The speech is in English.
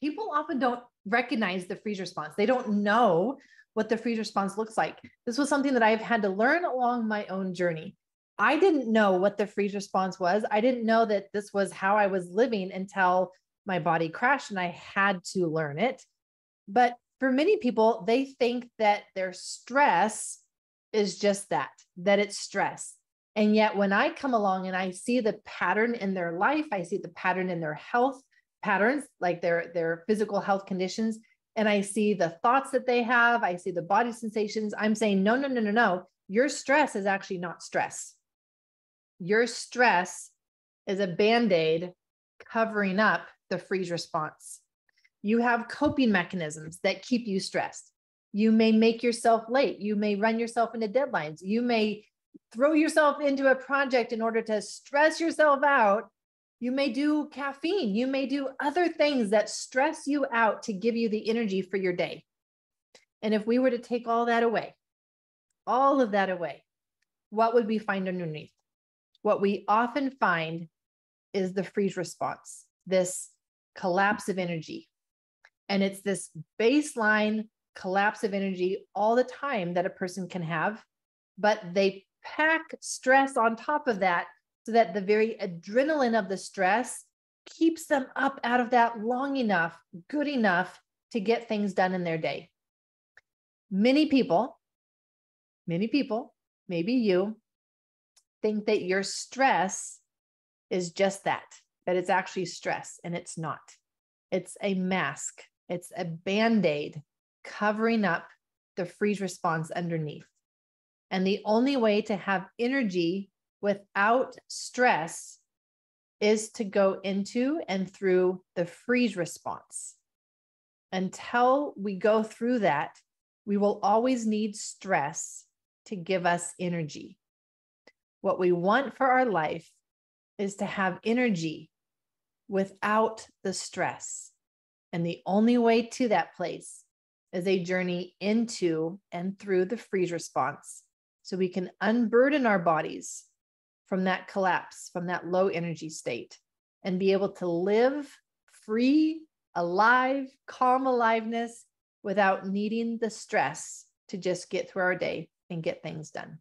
people often don't recognize the freeze response. They don't know what the freeze response looks like. This was something that I've had to learn along my own journey. I didn't know what the freeze response was. I didn't know that this was how I was living until my body crashed and I had to learn it. But for many people, they think that their stress is just that it's stress. And yet when I come along and I see the pattern in their life, I see the pattern in their health patterns, like their physical health conditions, and I see the thoughts that they have, I see the body sensations, I'm saying, no. Your stress is actually not stress. Your stress is a Band-Aid covering up the freeze response. You have coping mechanisms that keep you stressed. You may make yourself late. You may run yourself into deadlines. You may throw yourself into a project in order to stress yourself out. You may do caffeine. You may do other things that stress you out to give you the energy for your day. And if we were to take all that away, all of that away, what would we find underneath? What we often find is the freeze response, this collapse of energy. And it's this baseline collapse of energy all the time that a person can have, but they pack stress on top of that so that the very adrenaline of the stress keeps them up out of that long enough, good enough to get things done in their day. Many people, maybe you, think that your stress is just that it's actually stress, and it's not. It's a mask. It's a Band-Aid covering up the freeze response underneath. And the only way to have energy without stress is to go into and through the freeze response. Until we go through that, we will always need stress to give us energy. What we want for our life is to have energy without the stress. And the only way to that place is a journey into and through the freeze response, so we can unburden our bodies from that collapse, from that low energy state, and be able to live free, alive, calm aliveness without needing the stress to just get through our day and get things done.